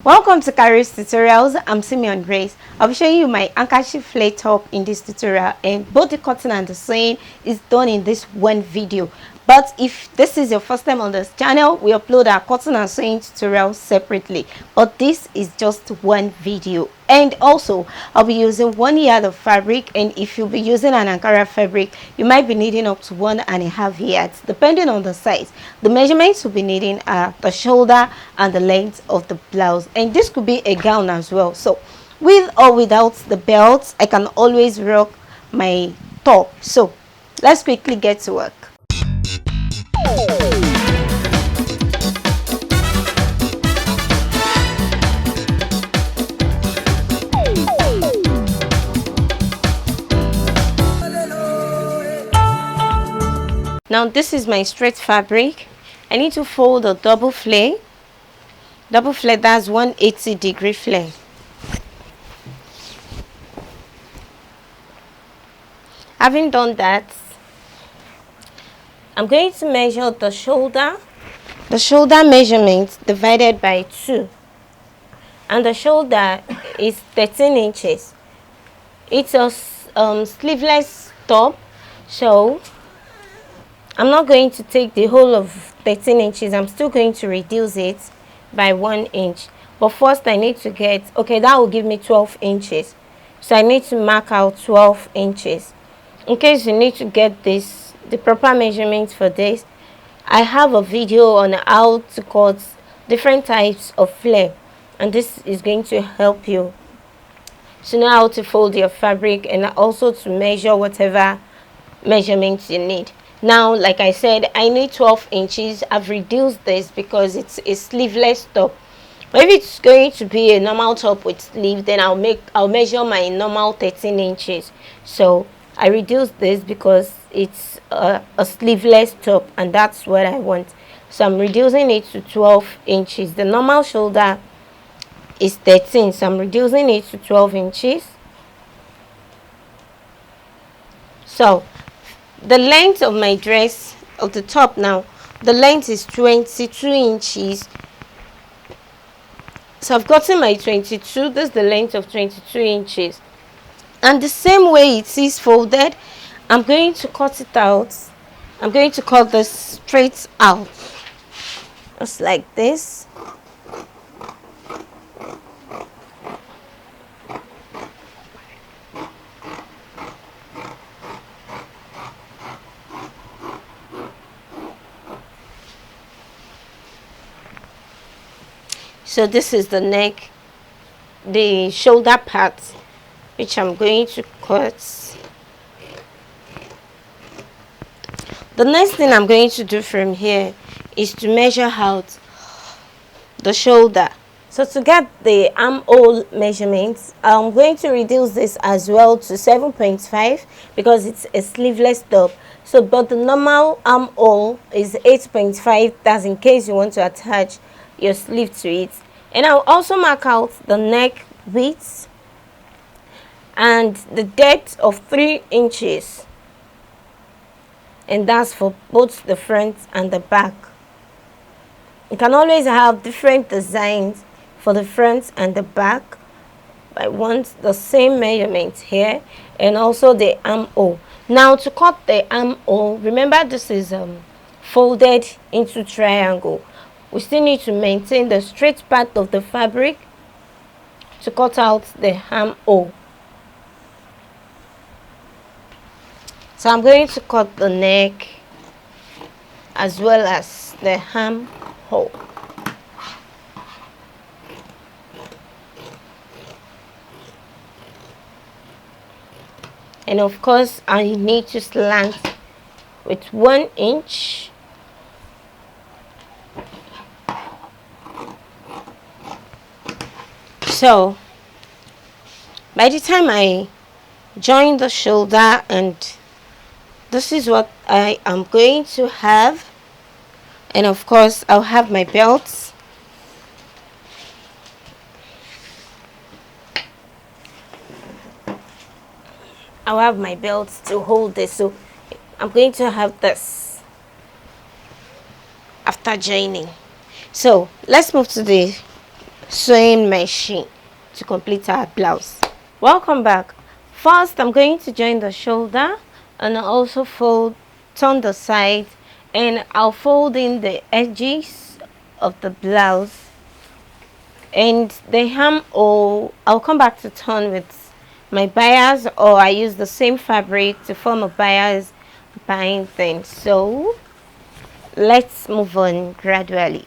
Welcome to Kharis tutorials. I'm Simeon Grace. I'll be showing you my handkerchief flare top in this tutorial, and both the cutting and the sewing is done in this one video. But if this is your first time on this channel, we upload our cutting and sewing tutorials separately, but this is just one video. And also I'll be using 1 yard of fabric, and if you'll be using an Ankara fabric, you might be needing up to 1.5 yards depending on the size. The measurements you'll be needing are the shoulder and the length of the blouse, and this could be a gown as well. So with or without the belt, I can always rock my top. So let's quickly get to work. Now this is my straight fabric. I need to fold a double flare. Double flare, that's 180-degree flare. Having done that, I'm going to measure the shoulder measurement divided by 2, and the shoulder is 13 inches. It's a sleeveless top, so I'm not going to take the whole of 13 inches. I'm still going to reduce it by 1 inch. But first I need to get, okay, that will give me 12 inches. So I need to mark out 12 inches. In case you need to get this, the proper measurements for this, I have a video on how to cut different types of flare, and this is going to help you to know how to fold your fabric and also to measure whatever measurements you need. Now, like I said, I need 12 inches. I've reduced this because it's a sleeveless top. But if it's going to be a normal top with sleeve, then I'll measure my normal 13 inches. So I reduced this because it's a sleeveless top, and that's what I want. So I'm reducing it to 12 inches. The normal shoulder is 13, so I'm reducing it to 12 inches. So the length of my dress, of the top now, the length is 22 inches. So I've gotten my 22. This is the length of 22 inches. And the same way it is folded, I'm going to cut it out. I'm going to cut this straight out, just like this. So this is the neck, the shoulder part, which I'm going to cut. The next thing I'm going to do from here is to measure out the shoulder. So to get the armhole measurements, I'm going to reduce this as well to 7.5 because it's a sleeveless top. So but the normal armhole is 8.5. That's in case you want to attach your sleeve to it. And I'll also mark out the neck width and the depth of 3 inches, and that's for both the front and the back. You can always have different designs for the front and the back. I want the same measurement here, and also the armhole. Now to cut the armhole, remember this is folded into triangle. We still need to maintain the straight part of the fabric to cut out the armhole. So I'm going to cut the neck as well as the armhole. And of course, I need to slant with 1 inch. So by the time I join the shoulder, and this is what I am going to have, and of course I'll have my belts. I'll have my belts to hold this, so I'm going to have this after joining. So let's move to the sewing machine to complete our blouse. Welcome back. First, I'm going to join the shoulder and also turn the side, and I'll fold in the edges of the blouse and the armhole. I'll come back to turn with my bias, or I use the same fabric to form a bias bind thing. So let's move on gradually.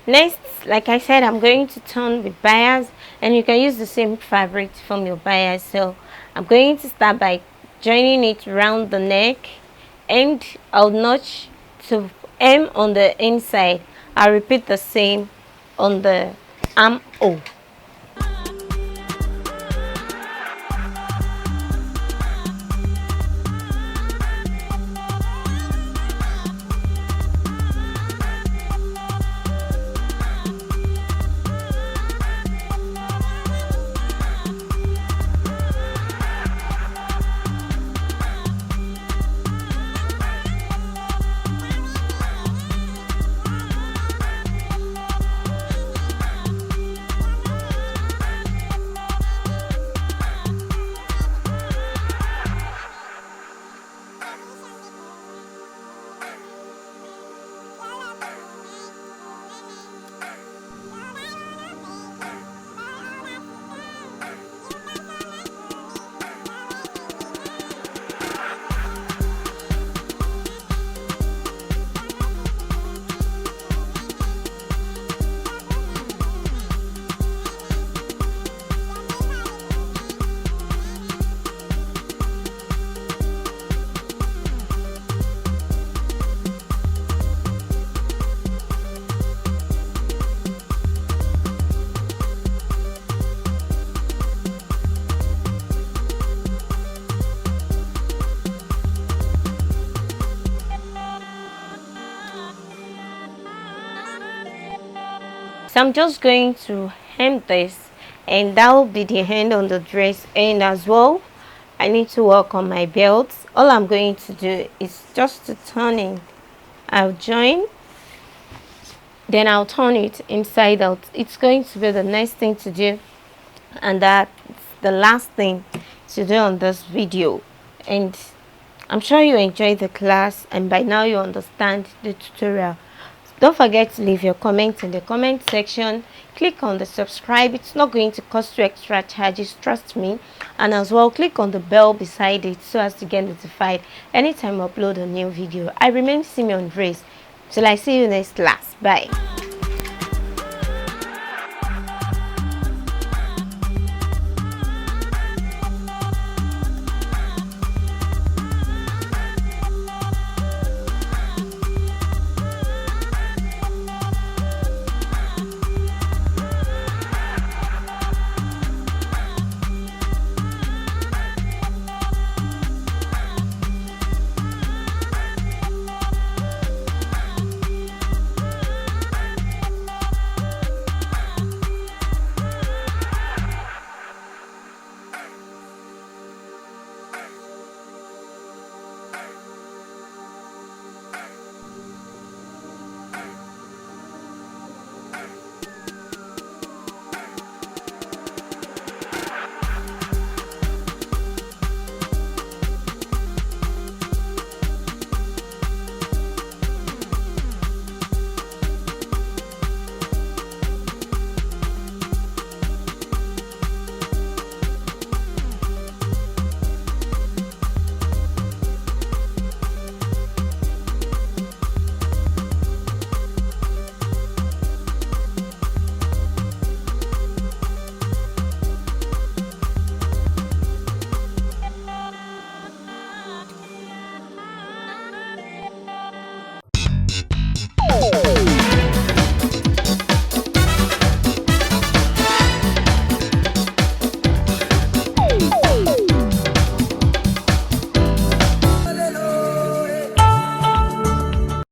Next, like I said, I'm going to turn with bias, and you can use the same fabric to form your bias. So I'm going to start by joining it around the neck, and I'll notch to M on the inside. I'll repeat the same on the armhole. So I'm just going to hem this, and that will be the end on the dress. And as well, I need to work on my belt. All I'm going to do is just to turn in. I'll join, then I'll turn it inside out. It's going to be the next thing to do, and that's the last thing to do on this video. And I'm sure you enjoyed the class, and by now you understand the tutorial. Don't forget to leave your comments in the comment section. Click on the subscribe. It's not going to cost you extra charges, trust me. And as well, click on the bell beside it so as to get notified anytime I upload a new video. I remain Simeon. Till I see you next class. Bye.